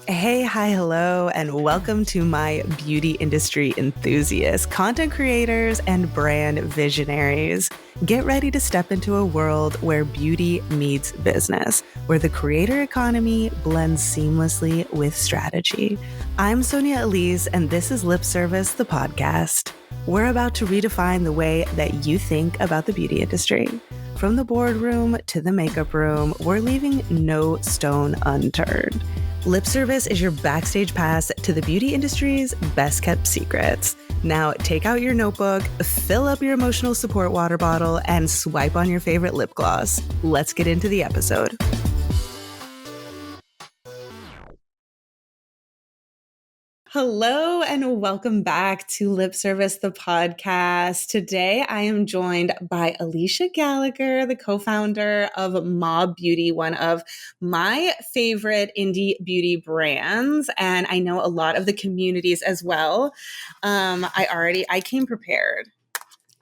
Hey, hi, hello, and welcome to my beauty industry enthusiasts, content creators, and brand visionaries. Get ready to step into a world where beauty meets business, where the creator economy blends seamlessly with strategy. I'm Sonia Elise, and this is Lip Service, the podcast. We're about to redefine the way that you think about the beauty industry. From the boardroom to the makeup room, we're leaving no stone unturned. Lip Service is your backstage pass to the beauty industry's best kept secrets. Now take out your notebook, fill up your emotional support water bottle, and swipe on your favorite lip gloss. Let's get into the episode. Hello and welcome back to Lip Service, the podcast. Today I am joined by Alisha Gallagher, the co-founder of Mob Beauty, one of my favorite indie beauty brands. And I know a lot of the communities as well. I came prepared.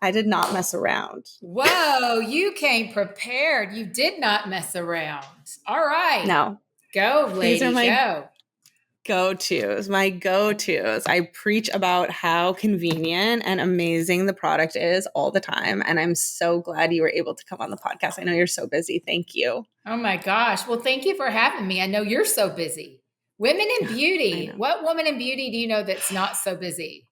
I did not mess around. Whoa, you came prepared. You did not mess around. All right. No. Go, lady, These are my go. my go-tos. I preach about how convenient and amazing the product is all the time. And I'm so glad you were able to come on the podcast. I know you're so busy. Thank you. Oh my gosh. Well, thank you for having me. I know you're so busy. Women in beauty. What woman in beauty do you know that's not so busy?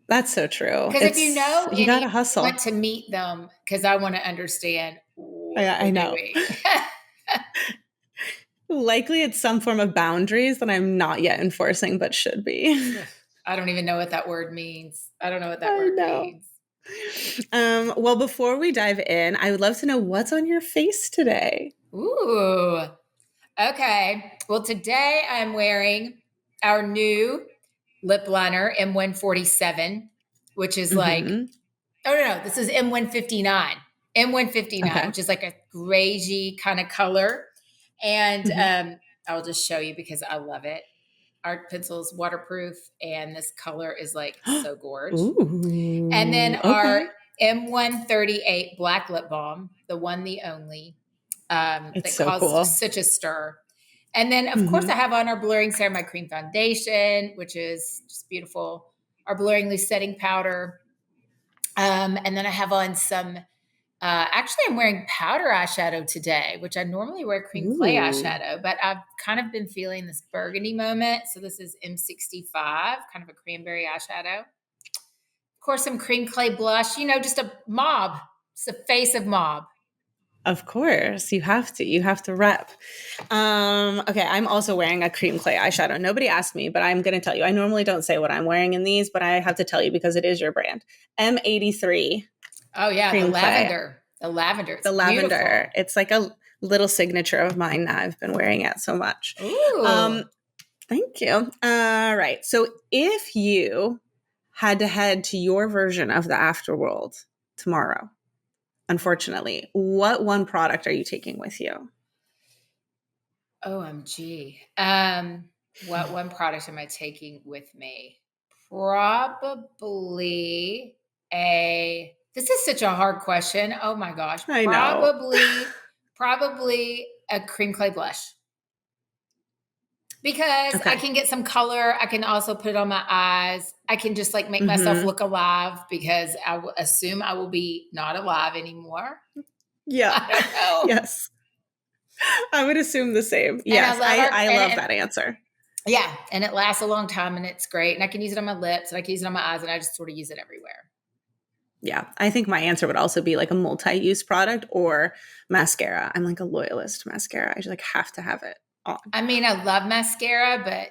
That's so true. Because if you know you gotta hustle. I want to meet them because I want to understand what I know. Likely it's some form of boundaries that I'm not yet enforcing, but should be. I don't even know what that word means. I don't know what that word means. Well, before we dive in, I would love to know what's on your face today. Ooh. Okay. Well, today I'm wearing our new lip liner, M147, which is like, this is M159. M159, which is like a grayy kind of color. And I'll just show you because I love it. Art pencil is waterproof, and this color is like so gorgeous. And then our M138 black lip balm, the one, the only, that so caused cool. such a stir. And then, of course, I have on our blurring ceramide cream foundation, which is just beautiful. Our blurring loose setting powder. And then I have on some, actually I'm wearing powder eyeshadow today, which I normally wear cream clay eyeshadow, but I've kind of been feeling this burgundy moment. So this is M65, kind of a cranberry eyeshadow. Of course, some cream clay blush, just a mob. It's the face of Mob. Of course, you have to rep. Okay, I'm also wearing a cream clay eyeshadow. Nobody asked me, but I'm going to tell you. I normally don't say what I'm wearing in these, but I have to tell you because it is your brand. M83. Oh yeah, the lavender. The lavender. It's lavender. It's like a little signature of mine now. I've been wearing it so much. Ooh. Thank you. All right. So if you had to head to your version of the afterworld tomorrow, unfortunately, what one product are you taking with you? OMG. What one product am I taking with me? Probably this is such a hard question. Oh my gosh. I know. Probably a cream clay blush. Because I can get some color. I can also put it on my eyes. I can just like make myself look alive because I will assume I will be not alive anymore. Yeah. I don't know. Yes. I would assume the same. Yes. I love that answer. Yeah. And it lasts a long time and it's great. And I can use it on my lips and I can use it on my eyes and I just sort of use it everywhere. Yeah. I think my answer would also be like a multi-use product or mascara. I'm like a loyalist mascara. I just like have to have it on. I mean, I love mascara, but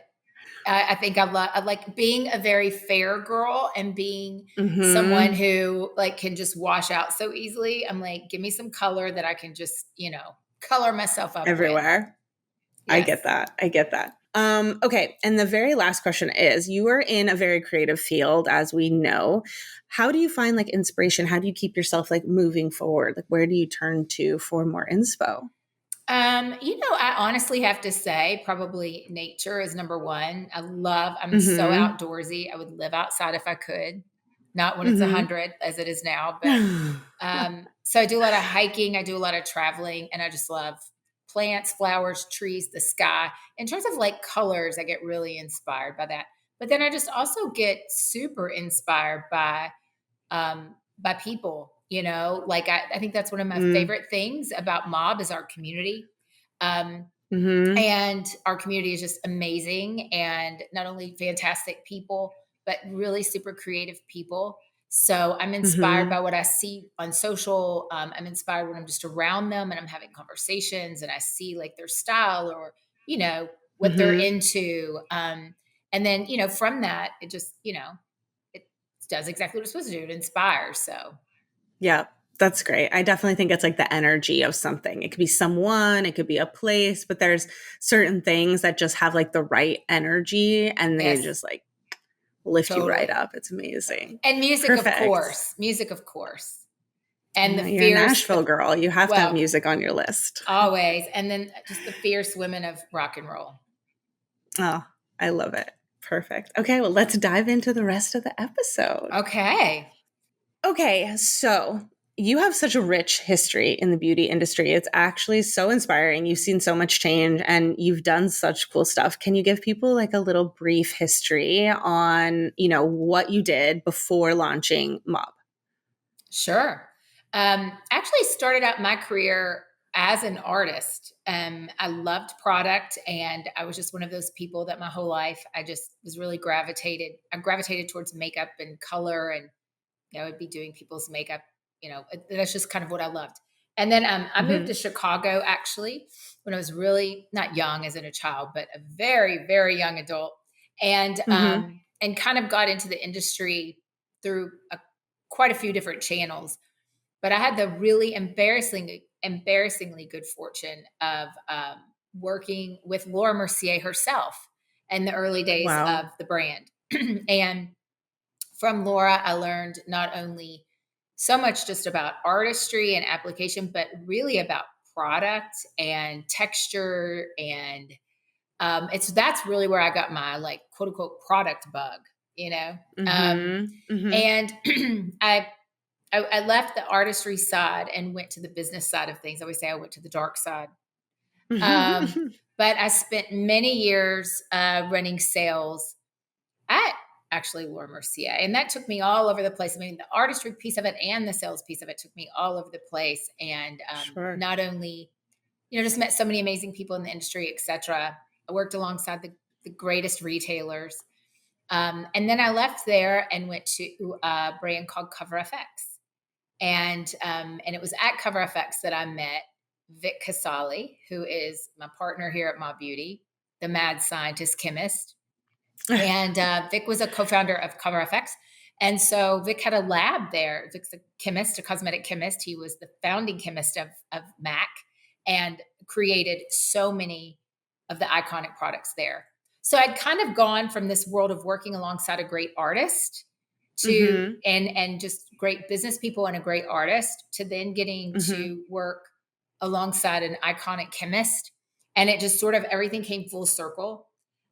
I think I like being a very fair girl and being someone who like can just wash out so easily. I'm like, give me some color that I can just, color myself up everywhere. Yes. I get that. Okay. And the very last question is, you are in a very creative field, as we know. How do you find like inspiration? How do you keep yourself like moving forward? Like where do you turn to for more inspo? I honestly have to say probably nature is number one. I'm so outdoorsy. I would live outside if I could, not when it's 100 as it is now. But so I do a lot of hiking. I do a lot of traveling and I just love plants, flowers, trees, the sky. In terms of like colors, I get really inspired by that. But then I just also get super inspired by people, like I think that's one of my favorite things about Mob is our community. And our community is just amazing, and not only fantastic people, but really super creative people. So I'm inspired by what I see on social. I'm inspired when I'm just around them and I'm having conversations and I see like their style or, what they're into. And then, from that, it just, it does exactly what it's supposed to do. It inspires. So Yeah, that's great. I definitely think it's like the energy of something. It could be someone, it could be a place, but there's certain things that just have like the right energy and they yes, just like lift you right totally. up. It's amazing. And music, of Perfect. course, music, of course. And the Yeah, you're a fierce, Nashville girl. You have to have well, music on your list. always. And then just the fierce women of rock and roll. Oh, I love it. Perfect. Okay, well, let's dive into the rest of the episode. Okay. Okay, so you have such a rich history in the beauty industry. It's actually so inspiring. You've seen so much change and you've done such cool stuff. Can you give people like a little brief history on, what you did before launching Mob? Sure. Actually started out my career as an artist. I loved product, and I was just one of those people that my whole life I just was really I gravitated towards makeup and color, and I would be doing people's makeup. That's just kind of what I loved. And then I moved to Chicago actually when I was really not young as in a child, but a very, very young adult, and kind of got into the industry through quite a few different channels. But I had the really embarrassingly good fortune of working with Laura Mercier herself in the early days Wow. of the brand. And from Laura, I learned not only so much just about artistry and application, but really about product and texture. And that's really where I got my like quote unquote product bug, and I left the artistry side and went to the business side of things. I always say I went to the dark side. But I spent many years running sales at actually Laura Mercier. And that took me all over the place. I mean, the artistry piece of it and the sales piece of it took me all over the place. And Sure. not only, just met so many amazing people in the industry, et cetera. I worked alongside the greatest retailers. And then I left there and went to a brand called Cover FX. And it was at Cover FX that I met Vic Casali, who is my partner here at My Beauty, the mad scientist chemist. And Vic was a co-founder of Cover FX. And so Vic had a lab there. Vic's a chemist, a cosmetic chemist. He was the founding chemist of MAC and created so many of the iconic products there. So I'd kind of gone from this world of working alongside a great artist to and just great business people and a great artist to then getting to work alongside an iconic chemist. And it just sort of everything came full circle.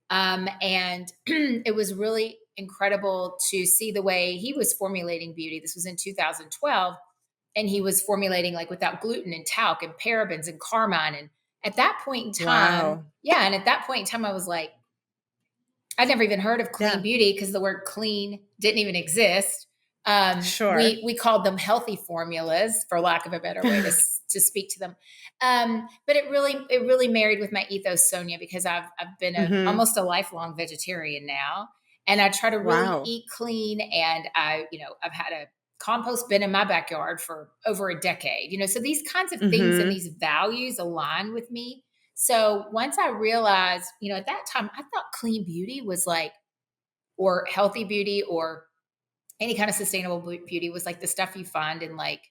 And it was really incredible to see the way he was formulating beauty. This was in 2012. And he was formulating like without gluten and talc and parabens and carmine. And at that point in time, And at that point in time, I was like, I'd never even heard of clean beauty because the word clean didn't even exist. Sure. We called them healthy formulas, for lack of a better way to speak to them. But it really married with my ethos, Sonia, because I've been almost a lifelong vegetarian now, and I try to really eat clean. And I've had a compost bin in my backyard for over a decade. So these kinds of things and these values align with me. So once I realized, at that time, I thought clean beauty was like, or healthy beauty or any kind of sustainable beauty was like the stuff you find in like,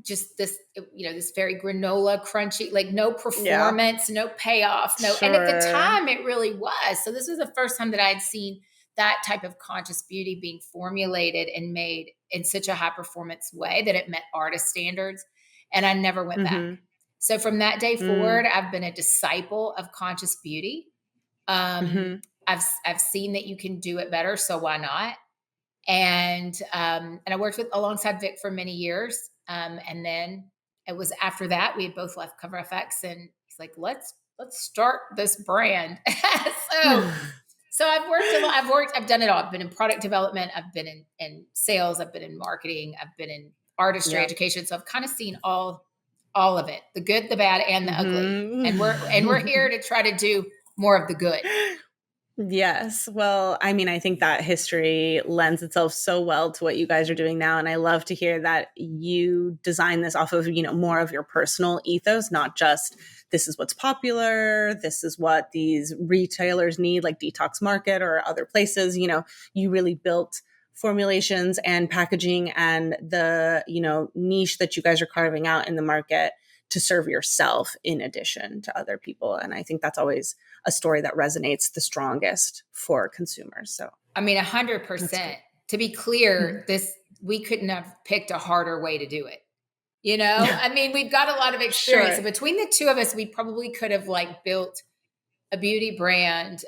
just this, this very granola crunchy, like no performance, no payoff, no. And at the time it really was. So this was the first time that I had seen that type of conscious beauty being formulated and made in such a high performance way that it met artist standards. And I never went back. So from that day forward, I've been a disciple of conscious beauty. I've seen that you can do it better, so why not? And I worked alongside Vic for many years, and then it was after that we had both left Cover FX, and he's like, let's start this brand. So I've worked a lot. I've done it all. I've been in product development. I've been in sales. I've been in marketing. I've been in artistry education. So I've kind of seen all of it, the good, the bad, and the ugly. And we're here to try to do more of the good. Yes. Well, I mean, I think that history lends itself so well to what you guys are doing now. And I love to hear that you design this off of, more of your personal ethos, not just this is what's popular. This is what these retailers need, like Detox Market or other places. You really built formulations and packaging and the, niche that you guys are carving out in the market to serve yourself in addition to other people. And I think that's always a story that resonates the strongest for consumers. So, I mean, 100%. To be clear, we couldn't have picked a harder way to do it. I mean, we've got a lot of experience. Sure. So between the two of us, we probably could have built a beauty brand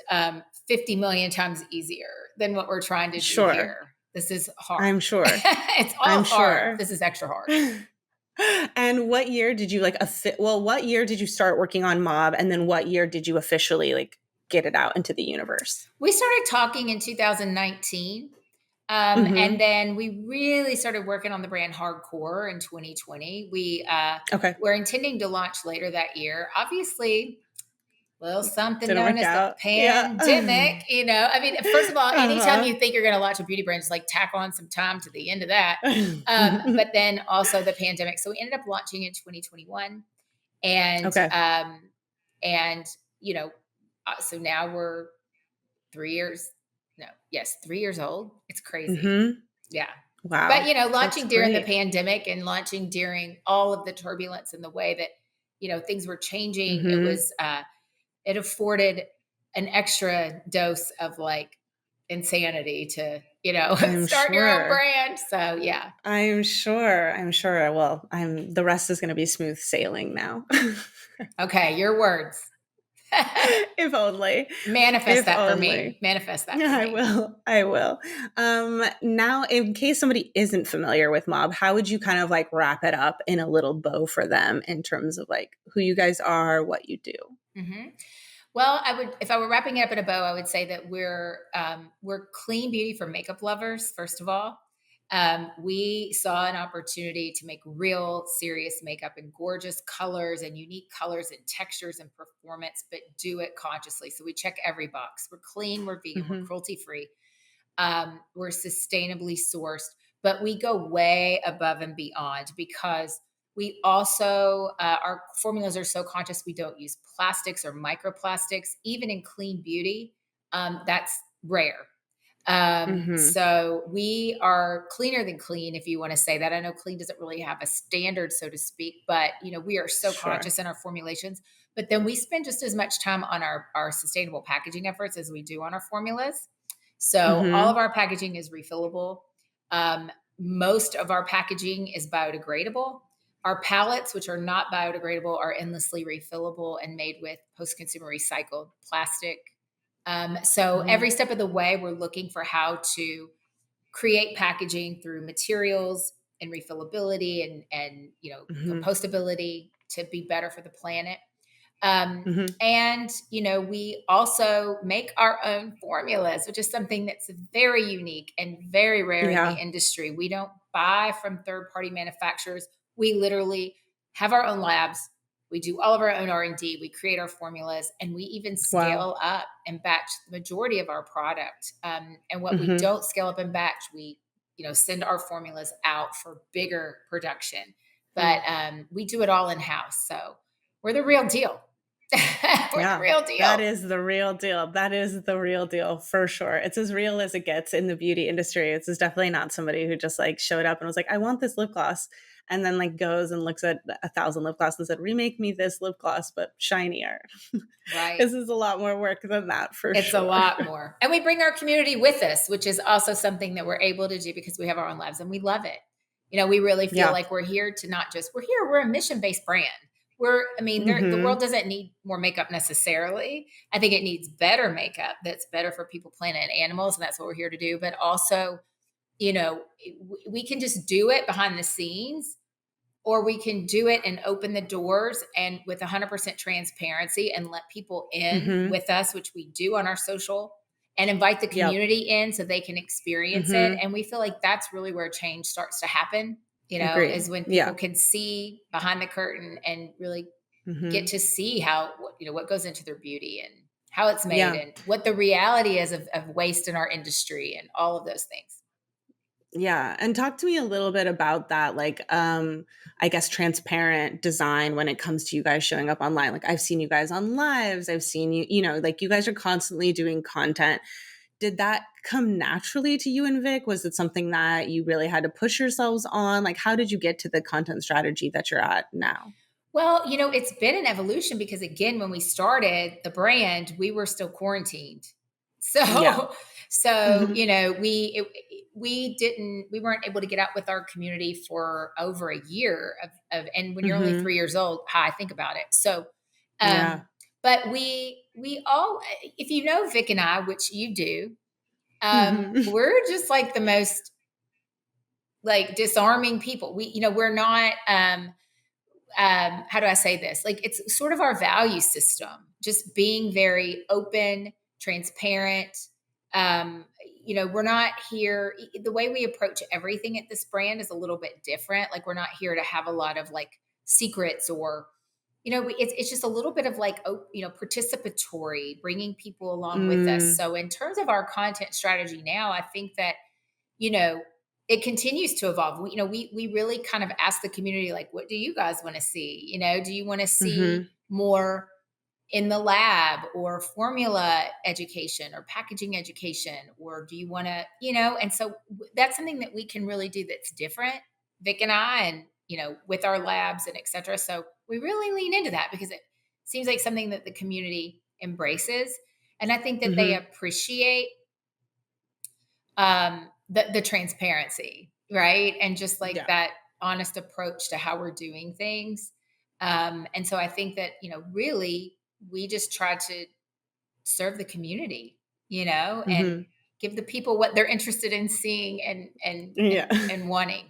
50 million times easier than what we're trying to do here. This is hard. I'm sure. It's all hard. Sure. This is extra hard. And what year did you what year did you start working on Mob? And then what year did you officially get it out into the universe? We started talking in 2019. And then we really started working on the brand hardcore in 2020. We're intending to launch later that year. Obviously, something known as the pandemic, I mean, first of all, anytime you think you're going to launch a beauty brand, just tack on some time to the end of that. But then also the pandemic. So we ended up launching in 2021 and, so now we're 3 years old. It's crazy. Yeah. Wow. But, launching during the pandemic and launching during all of the turbulence and the way that, things were changing, it was, it afforded an extra dose of insanity to, start your own brand. So yeah. I'm sure. Well, the rest is going to be smooth sailing now. Okay. Your words. If only. Manifest that for me. I will. Now, in case somebody isn't familiar with Mob, how would you kind of wrap it up in a little bow for them in terms of who you guys are, what you do? Mm-hmm. Well, if I were wrapping it up in a bow, I would say that we're clean beauty for makeup lovers. First of all, we saw an opportunity to make real serious makeup in gorgeous colors and unique colors and textures and performance, but do it consciously. So we check every box. We're clean, we're vegan, we're cruelty free. We're sustainably sourced, but we go way above and beyond because we also, our formulas are so conscious. We don't use plastics or microplastics, even in clean beauty. That's rare. So we are cleaner than clean, if you want to say that. I know clean doesn't really have a standard, so to speak, but we are so conscious in our formulations. But then we spend just as much time on our sustainable packaging efforts as we do on our formulas. So all of our packaging is refillable. Most of our packaging is biodegradable. Our palettes, which are not biodegradable, are endlessly refillable and made with post-consumer recycled plastic. So every step of the way, we're looking for how to create packaging through materials and refillability and compostability to be better for the planet. And, we also make our own formulas, which is something that's very unique and very rare in the industry. We don't buy from third-party manufacturers. We literally have our own labs. We do all of our own R&D. We create our formulas, and we even scale up and batch the majority of our product. And what we don't scale up and batch, we, send our formulas out for bigger production. But we do it all in-house. So we're the real deal. We're the real deal. That is the real deal. That is the real deal for sure. It's as real as it gets in the beauty industry. It's definitely not somebody who just showed up and was like, I want this lip gloss. And then goes and looks at 1,000 lip gloss and said, remake me this lip gloss, but shinier. Right. This is a lot more work than that for sure. It's a lot more. And we bring our community with us, which is also something that we're able to do because we have our own labs and we love it. We really feel like we're here to we're a mission-based brand. The world doesn't need more makeup necessarily. I think it needs better makeup that's better for people, planet, and animals. And that's what we're here to do. But also, we can just do it behind the scenes or we can do it and open the doors and with 100% transparency and let people in Mm-hmm. with us, which we do on our social, and invite the Yep. community in so they can experience it. Mm-hmm. And we feel like that's really where change starts to happen, Agreed. is when people Yeah. can see behind the curtain and really get Mm-hmm. to see how, what goes into their beauty and how it's made Yeah. and what the reality is of waste in our industry and all of those things. Yeah. And talk to me a little bit about that, like, I guess transparent design when it comes to you guys showing up online. Like I've seen you guys on lives, I've seen you, like you guys are constantly doing content. Did that come naturally to you and Vic? Was it something that you really had to push yourselves on? Like, how did you get to the content strategy that you're at now? Well, it's been an evolution because again, when we started the brand, we were still quarantined. Yeah. So, so, Hmm. we weren't able to get out with our community for over a year and when you're only Hmm. 3 years old, how I think about it. So, Yeah. but we all, if you know Vic and I, which you do, Hmm. we're just like the most like disarming people. We're not, how do I say this? Like it's sort of our value system, just being very open, transparent. Um, we're not here. The way we approach everything at this brand is a little bit different. Like we're not here to have a lot of like secrets or, it's just a little bit of like, participatory, bringing people along with us. Mm. So in terms of our content strategy now, I think that you know, it continues to evolve. We really kind of ask the community, like, what do you guys want to see? Do you want to Hmm. see more in the lab or formula education or packaging education? Or do you want to, and so that's something that we can really do that's different, Vic and I, and, with our labs and et cetera. So we really lean into that because it seems like something that the community embraces. And I think that they Hmm. appreciate the transparency, right? And just like Yeah. that honest approach to how we're doing things. And so I think that, really we just try to serve the community, and Hmm. give the people what they're interested in seeing Yeah. and wanting.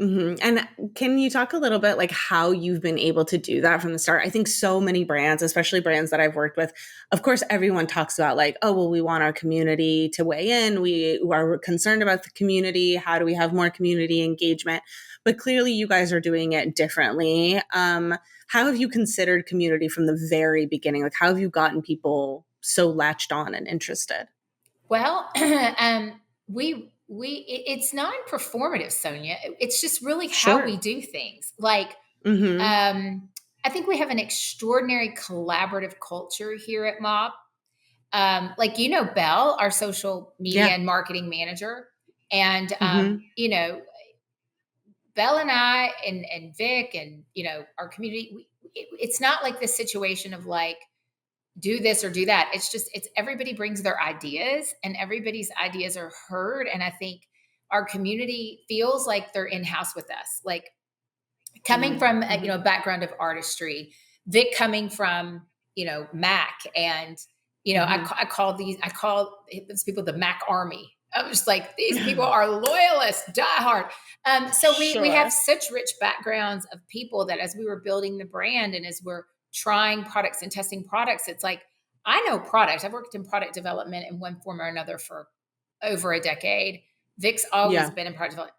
And can you talk a little bit like how you've been able to do that from the start? I think so many brands, especially brands that I've worked with, of course, everyone talks about like, oh, well, we want our community to weigh in. We are concerned about the community. How do we have more community engagement? But clearly, you guys are doing it differently. How have you considered community from the very beginning? Like, how have you gotten people so latched on and interested? Well, it's non-performative, Sonia. It's just really how we Sure. do things. Like, Hmm. I think we have an extraordinary collaborative culture here at Mob. Like Belle, our social media Yeah. and marketing manager, and Hmm. Belle and I and Vic and our community. It's not like this situation of like do this or do that. It's everybody brings their ideas and everybody's ideas are heard, and I think our community feels like they're in house with us. Like coming from Mm-hmm. a background of artistry, Vic coming from Mac, and Hmm. I call these people the Mac Army. I was like, these people are loyalists, diehard. So we have Sure. such rich backgrounds of people that as we were building the brand and as we're trying products and testing products, it's like I know product. I've worked in product development in one form or another for over a decade. Vic's always Yeah. been in product development.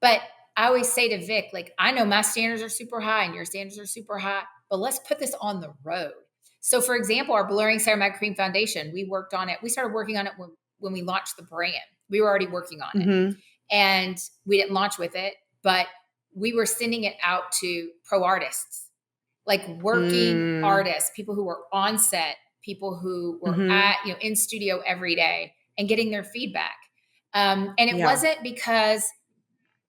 But I always say to Vic, like, I know my standards are super high and your standards are super high, but let's put this on the road. So, for example, our Blurring Ceramide Cream Foundation, we worked on it. We started working on it when we launched the brand. We were already working on it. Hmm. And we didn't launch with it, but we were sending it out to pro artists, like working Mm. artists, people who were on set, people who were Hmm. at, in studio every day and getting their feedback. And it Yeah. wasn't because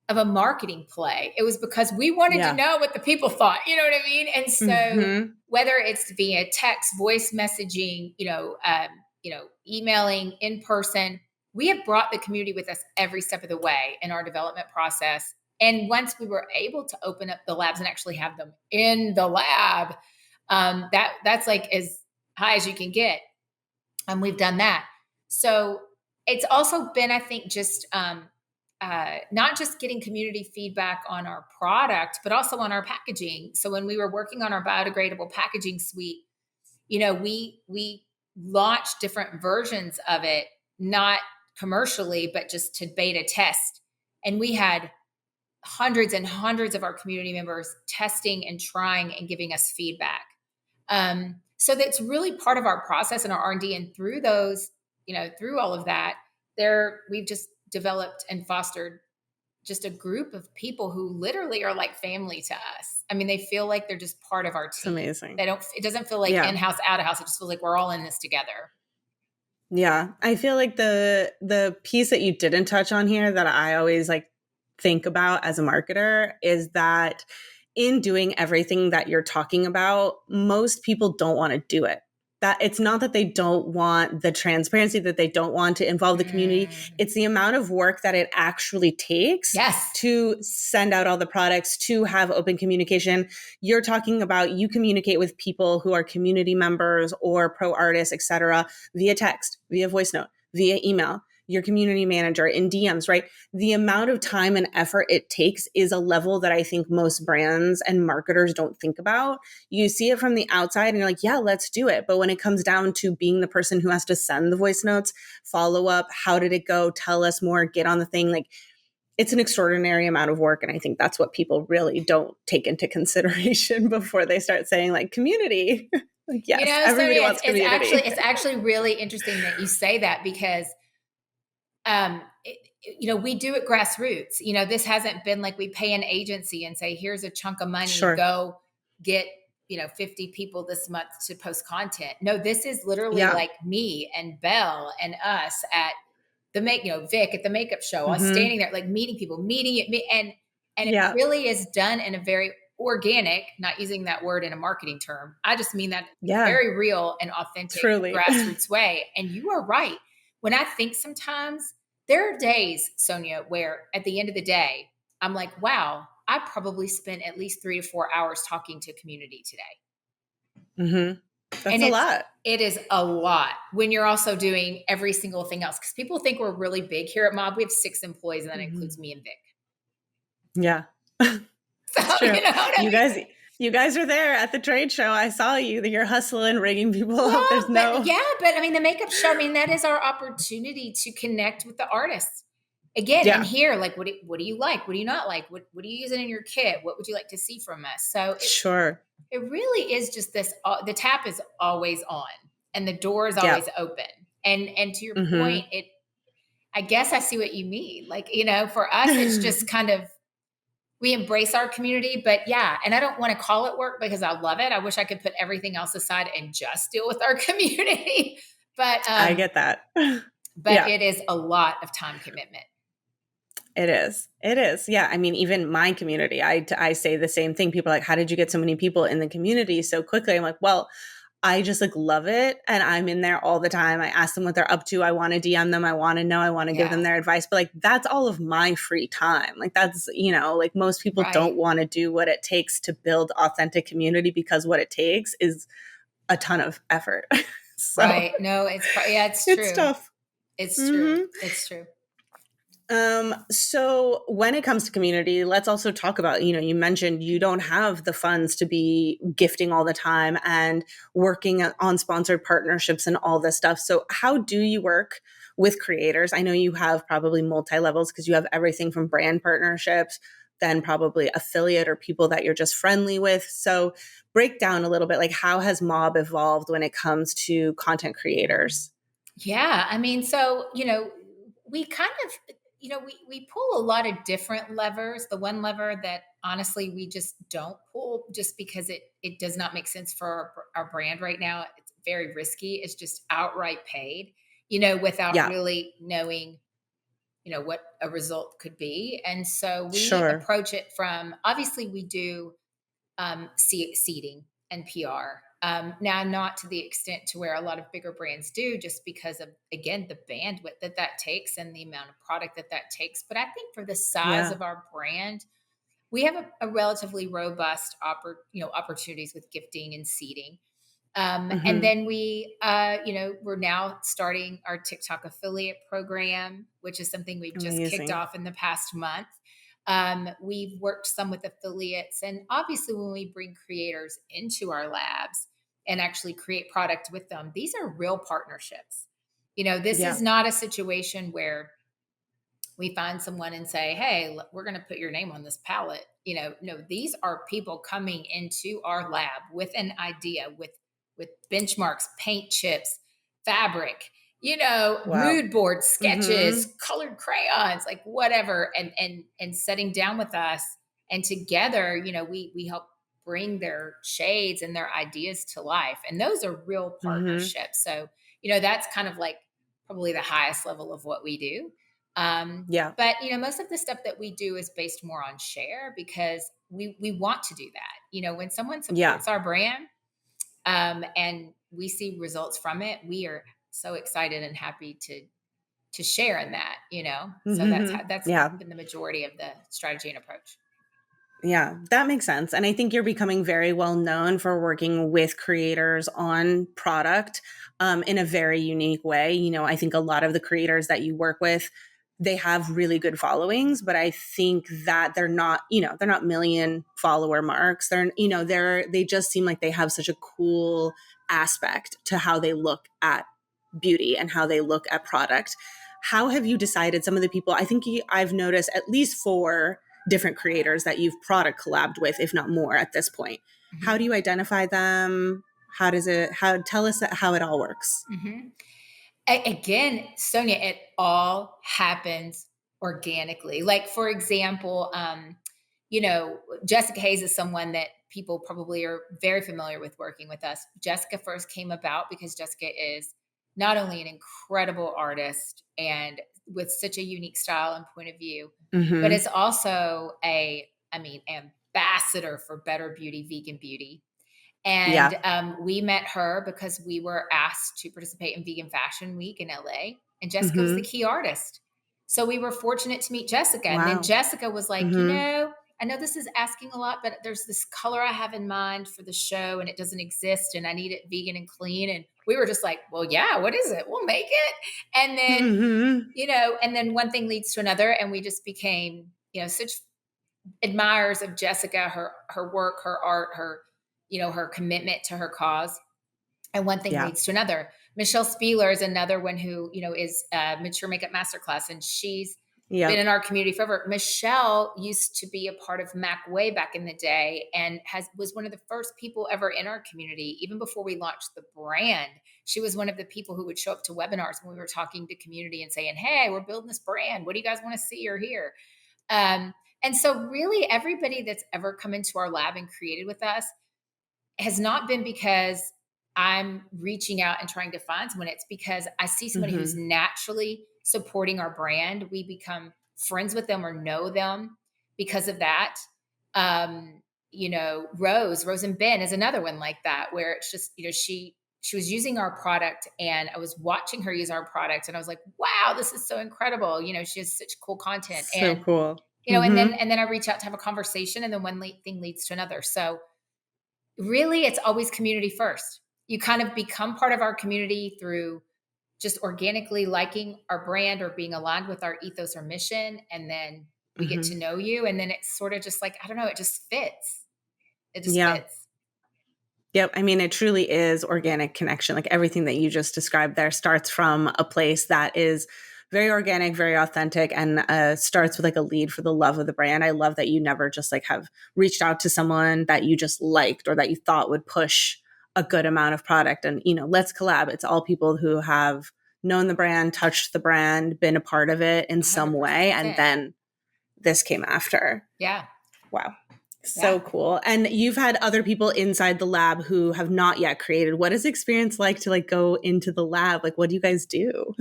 of a marketing play. It was because we wanted to Yeah. know what the people thought. You know what I mean? And so Hmm. whether it's via text, voice messaging, emailing, in person, we have brought the community with us every step of the way in our development process. And once we were able to open up the labs and actually have them in the lab, that's like as high as you can get. And we've done that. So it's also been, I think, just not just getting community feedback on our product, but also on our packaging. So when we were working on our biodegradable packaging suite, we launched different versions of it, not commercially, but just to beta test. And we had hundreds and hundreds of our community members testing and trying and giving us feedback. So that's really part of our process and our R&D. And through those, through all of that, we've just developed and fostered just a group of people who literally are like family to us. I mean, they feel like they're just part of our team. It's amazing. It doesn't feel like in-house, out-of-house. It just feels like we're all in this together. Yeah. I feel like the piece that you didn't touch on here that I always like think about as a marketer is that in doing everything that you're talking about, most people don't want to do it. That it's not that they don't want the transparency, that they don't want to involve the community. It's the amount of work that it actually takes to send out all the products, to have open communication. You're talking about you communicate with people who are community members or pro artists, et cetera, via text, via voice note, via email, your community manager in DMs, right? The amount of time and effort it takes is a level that I think most brands and marketers don't think about. You see it from the outside and you're like, yeah, let's do it. But when it comes down to being the person who has to send the voice notes, follow up, how did it go? Tell us more, get on the thing. Like, it's an extraordinary amount of work. And I think that's what people really don't take into consideration before they start saying like community. Like, yes, everybody wants community. It's actually really interesting that you say that because we do it grassroots. This hasn't been like we pay an agency and say, here's a chunk of money, go get, 50 people this month to post content. No, this is literally like me and Belle and us at the Vic at the makeup show, I was standing there, like meeting people, and it really is done in a very organic, not using that word in a marketing term. I just mean that very real and authentic grassroots way. And you are right. When I think sometimes, there are days, Sonia, where at the end of the day, I'm like, wow, I probably spent at least 3 to 4 hours talking to community today. That's a lot. It is a lot when you're also doing every single thing else. Because people think we're really big here at Mob. We have 6 employees, and that includes me and Vic. Yeah. So, true. You guys are there at the trade show. I saw you. You're hustling, rigging people up. But I mean, the makeup show, that is our opportunity to connect with the artists. Again, and hear, like, what do you like? What do you not like? What are you using in your kit? What would you like to see from us? So it really is just this, the tap is always on and the door is always open. And to your point, I guess I see what you mean. Like, for us, it's just kind of, we embrace our community, but and I don't want to call it work because I love it. I wish I could put everything else aside and just deal with our community. But I get that. But it is a lot of time commitment. It is. Yeah. I mean, even my community, I say the same thing. People are like, how did you get so many people in the community so quickly? I'm like, well, I just like love it. And I'm in there all the time. I ask them what they're up to. I want to DM them. I want to know. I want to give them their advice. But like, that's all of my free time. Like that's, like most people don't want to do what it takes to build authentic community because what it takes is a ton of effort. No, it's true. It's tough. It's true. It's true. So when it comes to community, let's also talk about, you mentioned you don't have the funds to be gifting all the time and working on sponsored partnerships and all this stuff. So how do you work with creators? I know you have probably multi-levels because you have everything from brand partnerships, then probably affiliate or people that you're just friendly with. So break down a little bit, like how has Mob evolved when it comes to content creators? Yeah. I mean, so, we kind of, we pull a lot of different levers. The one lever that honestly we just don't pull just because it does not make sense for our brand right now. It's very risky. It's just outright paid, without really knowing, what a result could be. And so we approach it from, obviously we do seeding and PR. Now, not to the extent to where a lot of bigger brands do, just because of, again, the bandwidth that takes and the amount of product that takes. But I think for the size of our brand, we have a relatively robust opportunities with gifting and seeding. And then we, we're now starting our TikTok affiliate program, which is something we've just kicked Amazing. off in the past month. We've worked some with affiliates, and obviously when we bring creators into our labs and actually create product with them, these are real partnerships. This Yeah. is not a situation where we find someone and say, hey, we're going to put your name on this palette. No, these are people coming into our lab with an idea, with benchmarks, paint chips, fabric, Wow. mood boards, Mm-hmm. sketches, colored crayons, like whatever, and sitting down with us. And together, we help bring their shades and their ideas to life. And those are real Mm-hmm. partnerships. So, that's kind of like probably the highest level of what we do. Yeah. But most of the stuff that we do is based more on share, because we want to do that. When someone Yeah. supports our brand, and we see results from it, we are so excited and happy to share in that. So that's Yeah. been the majority of the strategy and approach. Yeah, that makes sense. And I think you're becoming very well known for working with creators on product in a very unique way. I think a lot of the creators that you work with, they have really good followings, but I think that they're not million follower marks. They just seem like they have such a cool aspect to how they look at beauty and how they look at product. How have you decided some of the people? I've noticed at least 4 different creators that you've product collabed with, if not more at this point. Mm-hmm. How do you identify them? Tell us how it all works. Mm-hmm. Again, Sonia, it all happens organically. Like, for example, Jessica Hayes is someone that people probably are very familiar with working with us. Jessica first came about because Jessica is not only an incredible artist and with such a unique style and point of view, but Mm-hmm. is also ambassador for better beauty, vegan beauty. And Yeah. we met her because we were asked to participate in Vegan Fashion Week in LA, and Jessica was the Mm-hmm. key artist. So we were fortunate to meet Jessica. And then Wow. Jessica was like, Mm-hmm. I know this is asking a lot, but there's this color I have in mind for the show and it doesn't exist and I need it vegan and clean. And we were just like, well, yeah, what is it? We'll make it. And then, Mm-hmm. one thing leads to another. And we just became, such admirers of Jessica, her work, her art, her commitment to her cause. And one thing Yeah. leads to another. Michelle Spieler is another one who, is a mature makeup masterclass, and she's been Yep. in our community forever. Michelle used to be a part of Mac way back in the day and was one of the first people ever in our community, even before we launched the brand. She was one of the people who would show up to webinars when we were talking to community and saying, hey, we're building this brand. What do you guys want to see or hear? And so really everybody that's ever come into our lab and created with us has not been because I'm reaching out and trying to find someone. It's because I see somebody who's Mm-hmm. naturally supporting our brand. We become friends with them or know them because of that. Rose and Ben is another one like that, where it's just, she was using our product and I was watching her use our product and I was like, wow, this is so incredible. She has such cool content. So And cool. and then Mm-hmm. I reach out to have a conversation, and then one thing leads to another. So really, it's always community first. You kind of become part of our community through just organically liking our brand or being aligned with our ethos or mission, and then we get Mm-hmm. to know you, and then it's sort of just like, I don't know, it just fits. It just Yeah. fits. Yep. I mean, it truly is organic connection. Like everything that you just described there starts from a place that is very organic, very authentic, and starts with like a lead for the love of the brand. I love that you never just like have reached out to someone that you just liked or that you thought would push a good amount of product and, let's collab. It's all people who have known the brand, touched the brand, been a part of it in some way. And 100%. then this came after. Yeah. Wow. Yeah. So cool. And you've had other people inside the lab who have not yet created. What is the experience like to like go into the lab? Like, what do you guys do?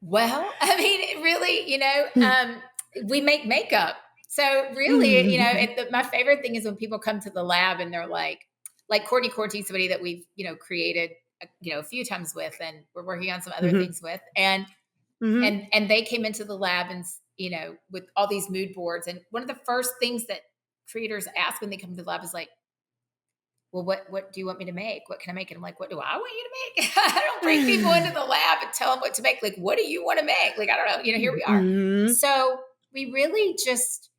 Well, I mean, it really, we make makeup. So really, my favorite thing is when people come to the lab and they're like Courtney Corti, somebody that we've, created, a few times with, and we're working on some other Mhm. things with. And, Mhm. and they came into the lab and, with all these mood boards. And one of the first things that creators ask when they come to the lab is like, well, what do you want me to make? What can I make? And I'm like, what do I want you to make? I don't bring people into the lab and tell them what to make. Like, what do you want to make? Like, I don't know. Here we are. Mm-hmm. So we really just,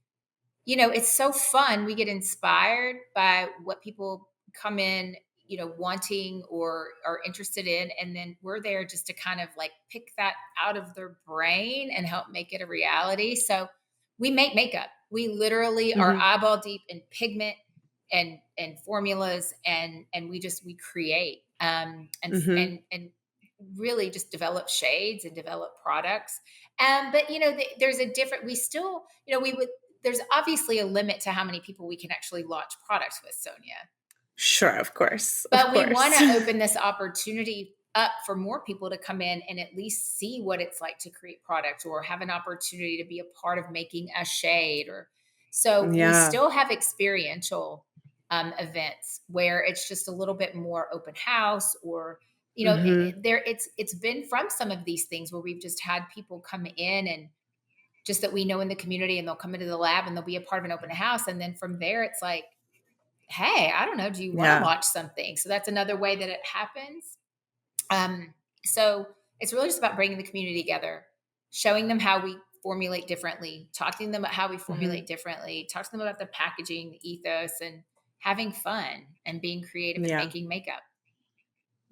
it's so fun. We get inspired by what people come in, wanting or are interested in. And then we're there just to kind of like pick that out of their brain and help make it a reality. So we make makeup. We literally are eyeball deep in pigment and formulas, and we create and really just develop shades and develop products. But there's a different. We still, we would. There's obviously a limit to how many people we can actually launch products with, Sonia. Sure, of course. But we want to open this opportunity up for more people to come in and at least see what it's like to create product or have an opportunity to be a part of making a shade. We still have experiential events where it's just a little bit more open house, or it's been from some of these things where we've just had people come in and just that we know in the community, and they'll come into the lab and they'll be a part of an open house. And then from there, it's like, hey, I don't know, do you want to launch something? So that's another way that it happens. So it's really just about bringing the community together, showing them how we formulate differently, talking to them about how we formulate differently, talk to them about the packaging, the ethos, and having fun and being creative and making makeup.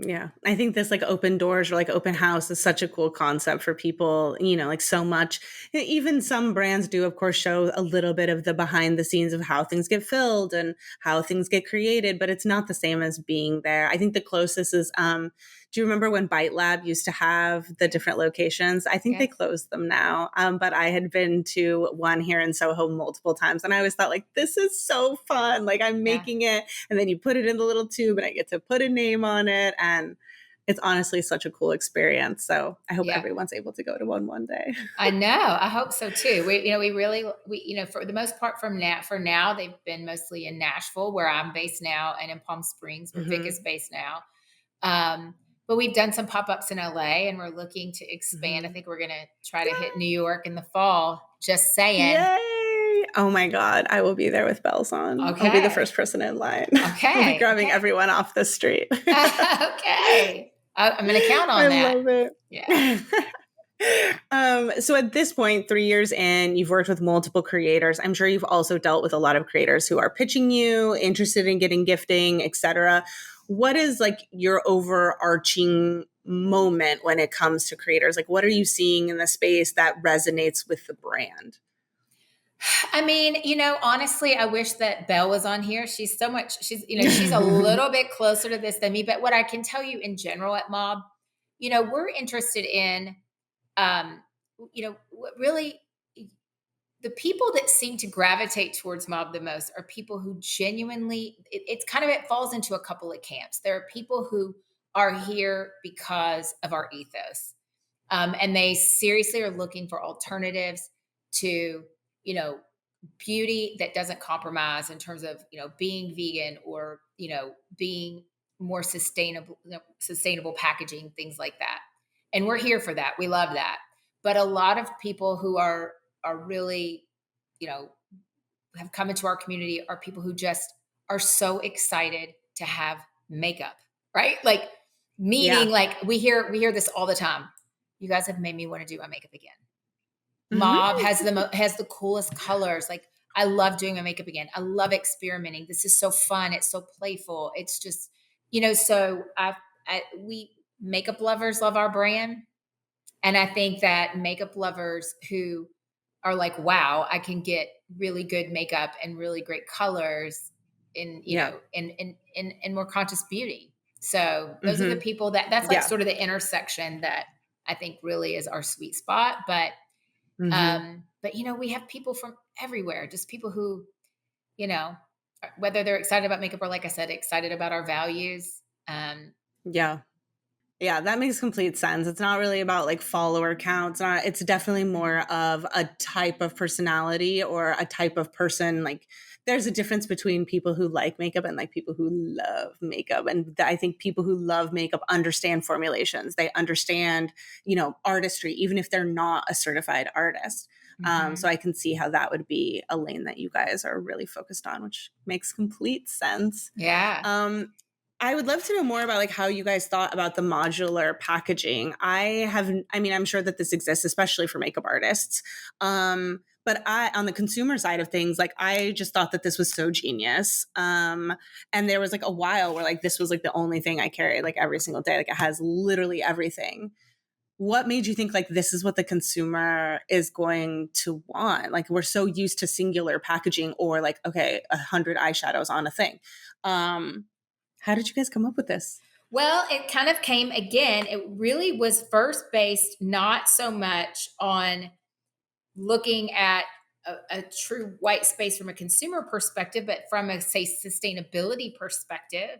Yeah. I think this like open doors or like open house is such a cool concept for people, like so much. Even some brands do, of course, show a little bit of the behind the scenes of how things get filled and how things get created, but it's not the same as being there. I think the closest is, do you remember when Bite Lab used to have the different locations? I think they closed them now. But I had been to one here in Soho multiple times, and I always thought like, this is so fun. Like I'm making it, and then you put it in the little tube and I get to put a name on it. And it's honestly such a cool experience. So I hope everyone's able to go to one day. I know. I hope so too. We really, for the most part for now, they've been mostly in Nashville, where I'm based now, and in Palm Springs, where Vic is based now. But we've done some pop-ups in LA, and we're looking to expand. I think we're going to try to hit New York in the fall. Just saying. Yay! Oh my God. I will be there with bells on. Okay. I'll be the first person in line. Okay. I'll be grabbing everyone off the street. Okay. I'm going to count on that. I love it. Yeah. So at this point, 3 years in, you've worked with multiple creators. I'm sure you've also dealt with a lot of creators who are pitching you, interested in getting gifting, etc. What is like your overarching moment when it comes to creators? Like, what are you seeing in the space that resonates with the brand? I mean, honestly, I wish that Belle was on here. She's a little bit closer to this than me. But what I can tell you in general at Mob, we're interested in, really the people that seem to gravitate towards Mob the most are people who genuinely, it falls into a couple of camps. There are people who are here because of our ethos. And they seriously are looking for alternatives to, beauty that doesn't compromise in terms of, being vegan or, being more sustainable packaging, things like that. And we're here for that. We love that. But a lot of people who are really, have come into our community are people who just are so excited to have makeup, right? Like meaning like we hear this all the time. You guys have made me want to do my makeup again. Mob has the coolest colors. Like I love doing my makeup again. I love experimenting. This is so fun. It's so playful. It's just, so we makeup lovers love our brand. And I think that makeup lovers who are like, wow, I can get really good makeup and really great colors in, in more conscious beauty. So those are the people that's like sort of the intersection that I think really is our sweet spot. But we have people from everywhere, just people who, whether they're excited about makeup or, like I said, excited about our values. Yeah, that makes complete sense. It's not really about like follower counts. It's definitely more of a type of personality or a type of person. Like there's a difference between people who like makeup and like people who love makeup. And I think people who love makeup understand formulations. They understand, artistry, even if they're not a certified artist. So I can see how that would be a lane that you guys are really focused on, which makes complete sense. Yeah. I would love to know more about like how you guys thought about the modular packaging. I'm sure that this exists, especially for makeup artists. But on the consumer side of things, like I just thought that this was so genius. And there was like a while where like this was like the only thing I carried like every single day. Like it has literally everything. What made you think like this is what the consumer is going to want? Like we're so used to singular packaging or like, okay, 100 eyeshadows on a thing. How did you guys come up with this? Well, it kind of came again. It really was first based not so much on looking at a true white space from a consumer perspective, but from a, say, sustainability perspective.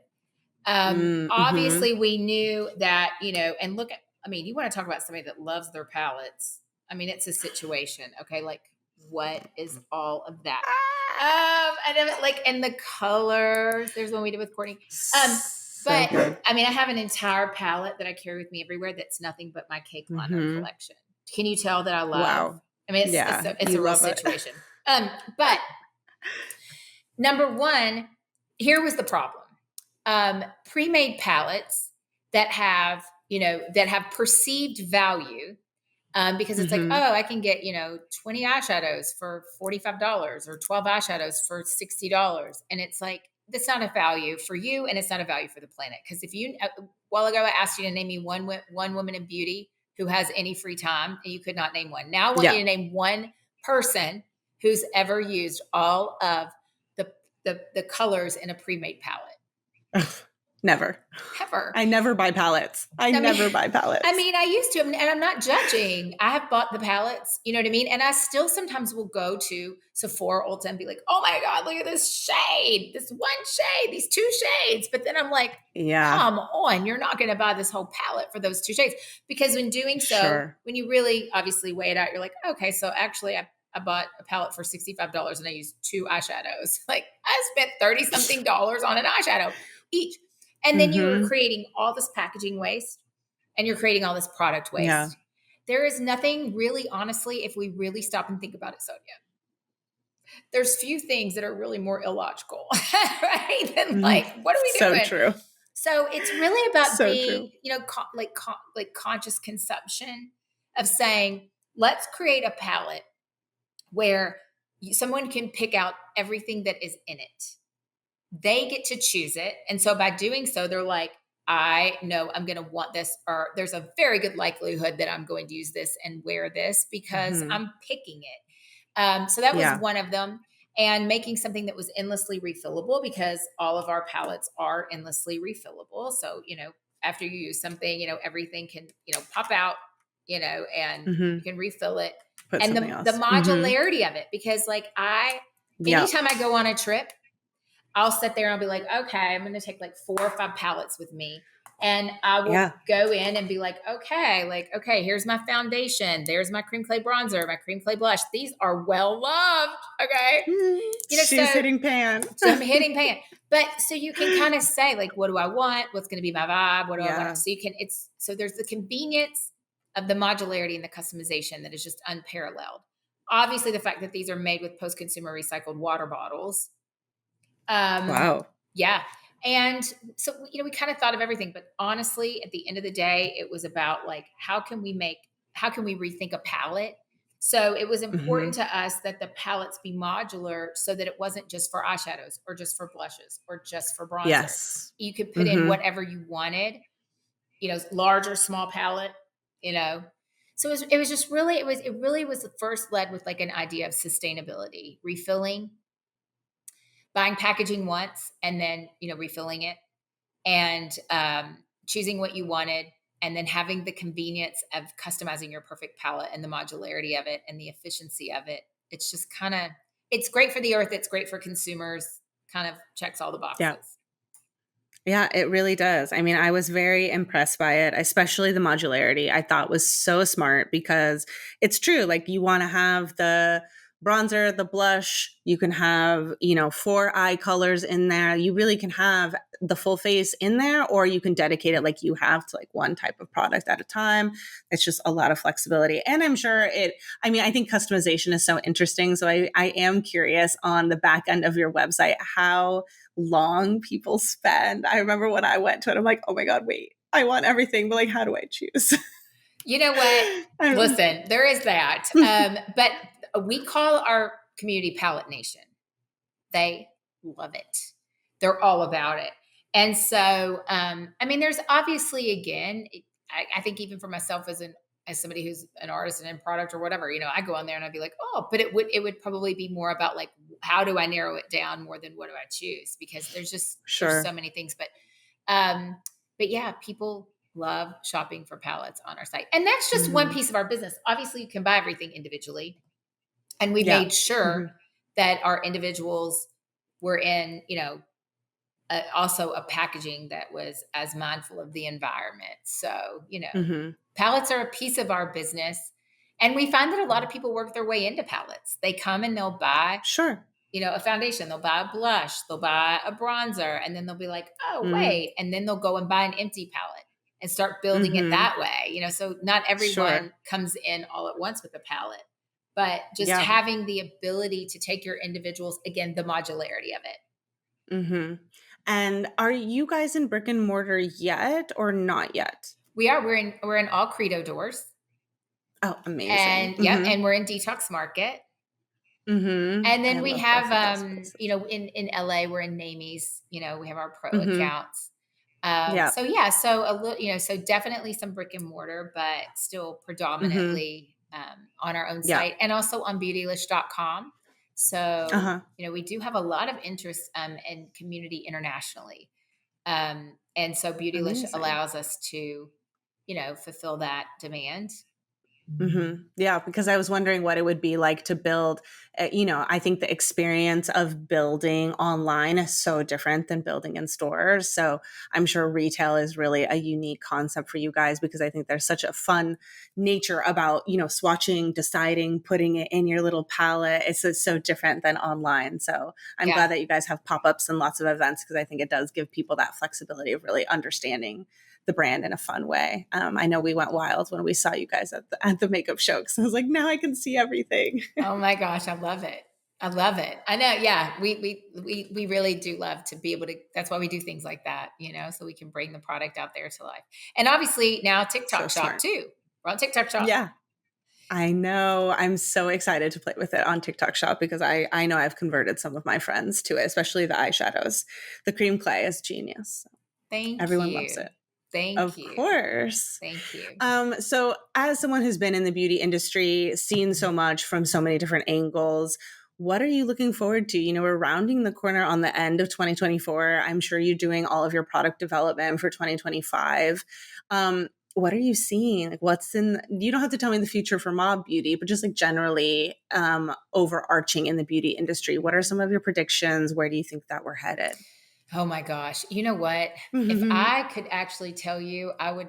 Obviously, we knew that, and look at, you want to talk about somebody that loves their palettes. It's a situation. Okay. Like, what is all of that? And the colors. There's one we did with Courtney. But I have an entire palette that I carry with me everywhere. That's nothing but my cake liner collection. Can you tell that I love? Wow. It's a real situation. But number one, here was the problem. Pre-made palettes that have perceived value, because it's like, oh, I can get, 20 eyeshadows for $45 or 12 eyeshadows for $60. And it's like, that's not a value for you. And it's not a value for the planet. Because if you, a while ago, I asked you to name me one woman in beauty who has any free time, and you could not name one. Now I want you to name one person who's ever used all of the colors in a pre-made palette. Never. Ever. I never buy palettes. I never buy palettes. I used to, and I'm not judging. I have bought the palettes, you know what I mean? And I still sometimes will go to Sephora, Ulta, and be like, oh my God, look at this shade, this one shade, these two shades. But then I'm like, come on, you're not going to buy this whole palette for those two shades. Because in doing so, when you really obviously weigh it out, you're like, okay, so actually I bought a palette for $65 and I used 2 eyeshadows. Like I spent $30-something on an eyeshadow each. And then you are creating all this packaging waste and you're creating all this product waste. Yeah. There is nothing really, honestly, if we really stop and think about it, Sonia, there's few things that are really more illogical, right? Than like, what are we doing? So true. So it's really about being, conscious consumption of saying, let's create a palette where someone can pick out everything that is in it. They get to choose it. And so by doing so, they're like, I know I'm going to want this, or there's a very good likelihood that I'm going to use this and wear this because I'm picking it. So that was one of them. And making something that was endlessly refillable, because all of our palettes are endlessly refillable. So, after you use something, everything can, pop out, and you can refill it. Put and the modularity of it, because like anytime I go on a trip, I'll sit there and I'll be like, okay, I'm going to take like 4 or 5 palettes with me. And I will go in and be like, okay, here's my foundation. There's my cream clay bronzer, my cream clay blush. These are well loved. Okay. She's hitting pan. So I'm hitting pan. But so you can kind of say like, what do I want? What's going to be my vibe? What do I want? So so there's the convenience of the modularity and the customization that is just unparalleled. Obviously the fact that these are made with post-consumer recycled water bottles. Wow. Yeah. And so, we kind of thought of everything, but honestly, at the end of the day, it was about like, how can we rethink a palette? So it was important to us that the palettes be modular so that it wasn't just for eyeshadows or just for blushes or just for bronzer. Yes. You could put in whatever you wanted, large or small palette, So it was just really, it really was first led with like an idea of sustainability, refilling, buying packaging once and then, refilling it, and choosing what you wanted, and then having the convenience of customizing your perfect palette and the modularity of it and the efficiency of it. It's just it's great for the earth. It's great for consumers, kind of checks all the boxes. Yeah, it really does. I was very impressed by it, especially the modularity. I thought was so smart because it's true. Like you want to have the bronzer, the blush. You can have, 4 eye colors in there. You really can have the full face in there, or you can dedicate it like you have to like one type of product at a time. It's just a lot of flexibility. And I'm sure I think customization is so interesting. So I am curious on the back end of your website, how long people spend. I remember when I went to it, I'm like, oh my God, wait, I want everything, but like, how do I choose? You know what? Listen, there is that. But we call our community Palette Nation. They love it. They're all about it. And so, there's obviously, again, I think even for myself as somebody who's an artist and in product or whatever, I go on there and I'd be like, oh, but it would probably be more about like, how do I narrow it down more than what do I choose? Because there's so many things, but yeah, people love shopping for palettes on our site. And that's just one piece of our business. Obviously you can buy everything individually, and we made sure that our individuals were in, also a packaging that was as mindful of the environment. So, palettes are a piece of our business. And we find that a lot of people work their way into palettes. They come and they'll buy a foundation, they'll buy a blush, they'll buy a bronzer, and then they'll be like, oh, wait. And then they'll go and buy an empty palette and start building it that way. So not everyone comes in all at once with a palette, but just having the ability to take your individuals, again, the modularity of it. And are you guys in brick and mortar yet or not yet? We are. We're in all Credo doors. Oh, amazing. And we're in Detox Market. And then we have, in LA, we're in Namies, we have our pro accounts. So a little, so definitely some brick and mortar, but still predominantly on our own site, and also on beautylish.com. So, we do have a lot of interest in community internationally. And so Beautylish allows us to, fulfill that demand. Yeah, because I was wondering what it would be like to build, I think the experience of building online is so different than building in stores. So I'm sure retail is really a unique concept for you guys, because I think there's such a fun nature about, swatching, deciding, putting it in your little palette. It's so different than online. So I'm glad that you guys have pop-ups and lots of events, because I think it does give people that flexibility of really understanding the brand in a fun way. I know we went wild when we saw you guys at the makeup show, because I was like, now I can see everything. Oh my gosh, I love it. I love it. I know. Yeah, we really do love to be able to. That's why we do things like that, so we can bring the product out there to life. And obviously now TikTok Shop too. We're on TikTok Shop. Yeah. I know. I'm so excited to play with it on TikTok Shop, because I know I've converted some of my friends to it, especially the eyeshadows. The cream clay is genius. Thank Everyone you. loves it. Thank you. Of course. Thank you. So as someone who's been in the beauty industry, seen so much from so many different angles, what are you looking forward to? We're rounding the corner on the end of 2024. I'm sure you're doing all of your product development for 2025. What are you seeing? Like, you don't have to tell me the future for Mob Beauty, but just like generally overarching in the beauty industry, what are some of your predictions? Where do you think that we're headed? Oh my gosh. You know what? If I could actually tell you, I would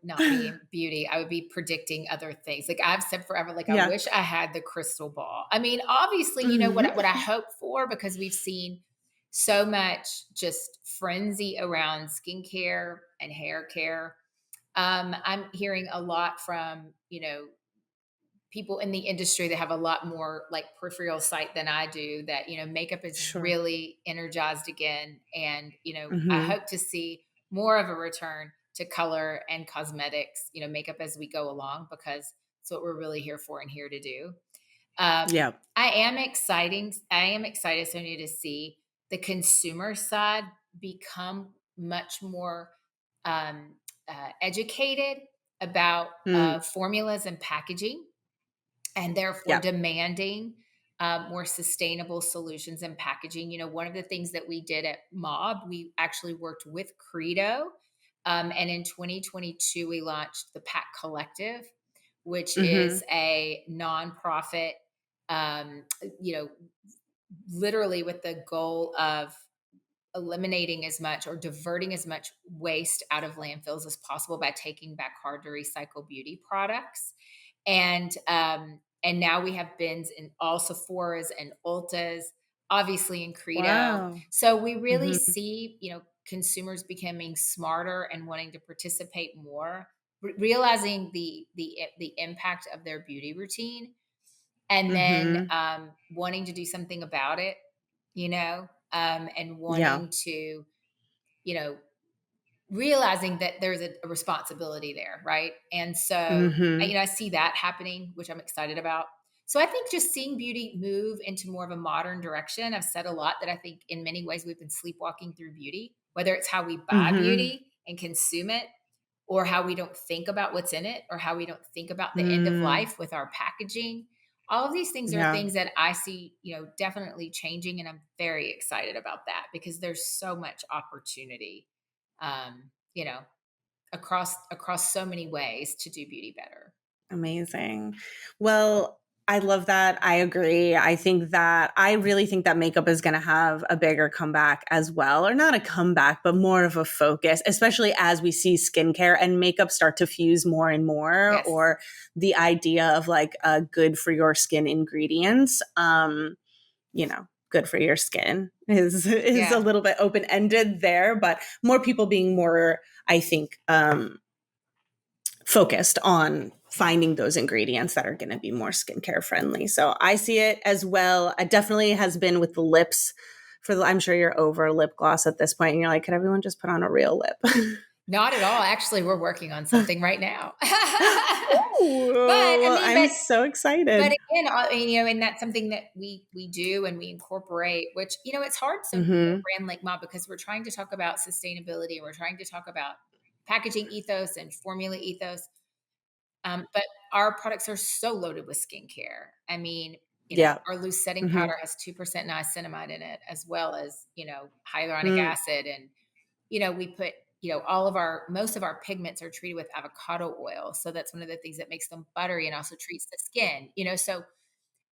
not be in beauty. I would be predicting other things. Like I've said forever, like I wish I had the crystal ball. Obviously, what I hope for, because we've seen so much just frenzy around skincare and hair care. I'm hearing a lot from, people in the industry that have a lot more like peripheral sight than I do, that, makeup is really energized again. And, I hope to see more of a return to color and cosmetics, makeup as we go along, because it's what we're really here for and here to do. I am excited, Sonia, to see the consumer side become much more educated about formulas and packaging, and therefore demanding more sustainable solutions in packaging. One of the things that we did at Mob, we actually worked with Credo. And in 2022, we launched the Pack Collective, which is a nonprofit, literally with the goal of eliminating as much or diverting as much waste out of landfills as possible by taking back hard to recycle beauty products. And now we have bins in all Sephora's and Ulta's, obviously in Credo. Wow. So we really Mm-hmm. see, consumers becoming smarter and wanting to participate more, realizing the impact of their beauty routine, and then Mm-hmm. wanting to do something about it, and Yeah. wanting to, you know, realizing that there's a responsibility there, right? And so, Mm-hmm. I see that happening, which I'm excited about. So I think just seeing beauty move into more of a modern direction. I've said a lot that I think in many ways we've been sleepwalking through beauty, whether it's how we buy Mm-hmm. beauty and consume it, or how we don't think about what's in it, or how we don't think about the end of Mm. life with our packaging. All of these things are Yeah. things that I see, definitely changing. And I'm very excited about that because there's so much opportunity, um, you know, across so many ways to do beauty better. Amazing. Well, I love that. I agree. I really think that makeup is going to have a bigger comeback as well, or not a comeback, but more of a focus, especially as we see skincare and makeup start to fuse more and more, Yes. or the idea of like good for your skin ingredients. Good for your skin is a Yeah. little bit open ended there, but more people being more, I think, focused on finding those ingredients that are going to be more skincare friendly. So I see it as well. It definitely has been with the lips. I'm sure you're over lip gloss at this point, and you're like, could everyone just put on a real lip? Not at all. Actually, we're working on something right now. Ooh, I'm But so excited. again, and that's something that we do and we incorporate. Which it's hard so for a Mm-hmm. brand like Mob because we're trying to talk about sustainability and we're trying to talk about packaging ethos and formula ethos. But our products are so loaded with skincare. I mean, Yeah. our loose setting Mm-hmm. powder has 2% niacinamide in it, as well as hyaluronic Mm, acid, and we put most of our pigments are treated with avocado oil, so that's one of the things that makes them buttery and also treats the skin. So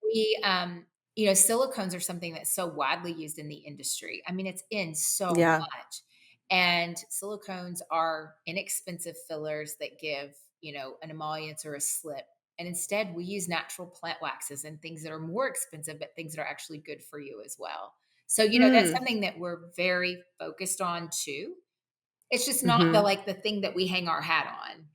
we, silicones are something that's so widely used in the industry. I mean, it's in so yeah. much. And silicones are inexpensive fillers that give, an emollient or a slip. And instead, we use natural plant waxes and things that are more expensive, but things that are actually good for you as well. So, that's Mm, something that we're very focused on too. It's just not mm-hmm. the thing that we hang our hat on.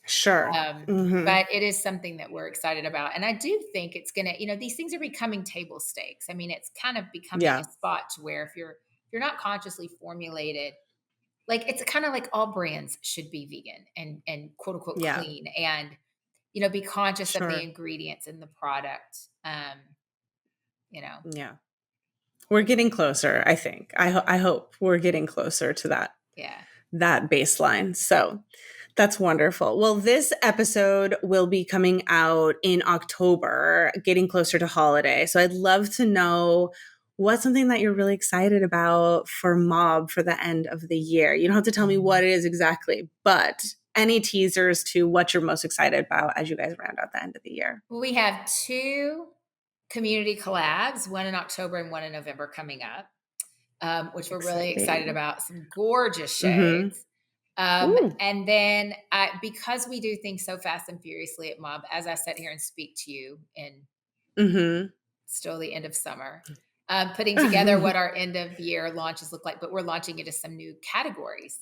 Sure. Mm-hmm. But it is something that we're excited about. And I do think it's going to, these things are becoming table stakes. I mean, it's kind of becoming a Yeah. spot to where if you're not consciously formulated, like it's kind of like all brands should be vegan and quote unquote Yeah. clean and, be conscious of the Sure. ingredients in the product. You know, Yeah. We're getting closer, I think. I hope we're getting closer to yeah. that baseline. So that's wonderful. Well, this episode will be coming out in October, getting closer to holiday. So I'd love to know what's something that you're really excited about for Mob for the end of the year. You don't have to tell me what it is exactly, but any teasers to what you're most excited about as you guys round out the end of the year. Well, we have two community collabs, one in October and one in November coming up, which we're really excited Exciting. about. Some gorgeous Mm-hmm. shades. Ooh. And then because we do things so fast and furiously at Mob, as I sit here and speak to you in Mm-hmm. still the end of summer, putting together what our end of year launches look like, but we're launching into some new categories.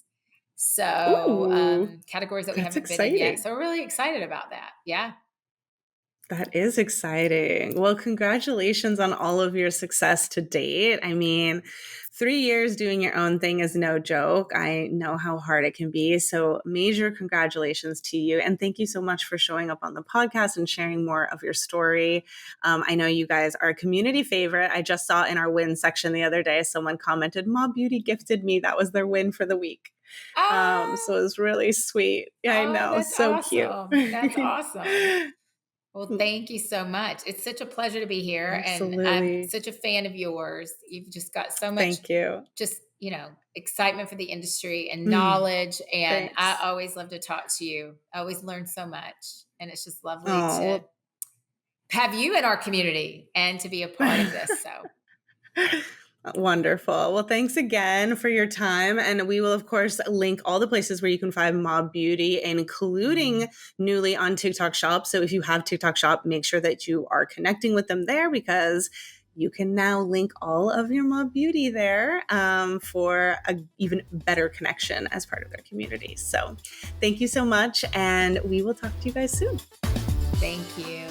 So Ooh. categories that we That's haven't been in yet. exciting. So we're really excited about that. Yeah. That is exciting. Well, congratulations on all of your success to date. I mean, 3 years doing your own thing is no joke. I know how hard it can be. So, major congratulations to you. And thank you so much for showing up on the podcast and sharing more of your story. I know you guys are a community favorite. I just saw in our win section the other day, someone commented, Mob Beauty gifted me. That was their win for the week. So, it Ah, was really sweet. Yeah, I oh, know. that's So cute. awesome. That's awesome. Well, thank you so much. It's such a pleasure to be here, and I'm Absolutely. such a fan of yours. You've just got so much, Thank you. just excitement for the industry and Mm, knowledge. And I thanks. always love to talk to you. I always learn so much, and it's just lovely to Oh, have you in our community and to be a part of well, this. So Wonderful. Well, thanks again for your time. And we will, of course, link all the places where you can find Mob Beauty, including newly on TikTok Shop. So if you have TikTok Shop, make sure that you are connecting with them there, because you can now link all of your Mob Beauty there for an even better connection as part of their community. So thank you so much. And we will talk to you guys soon. Thank you.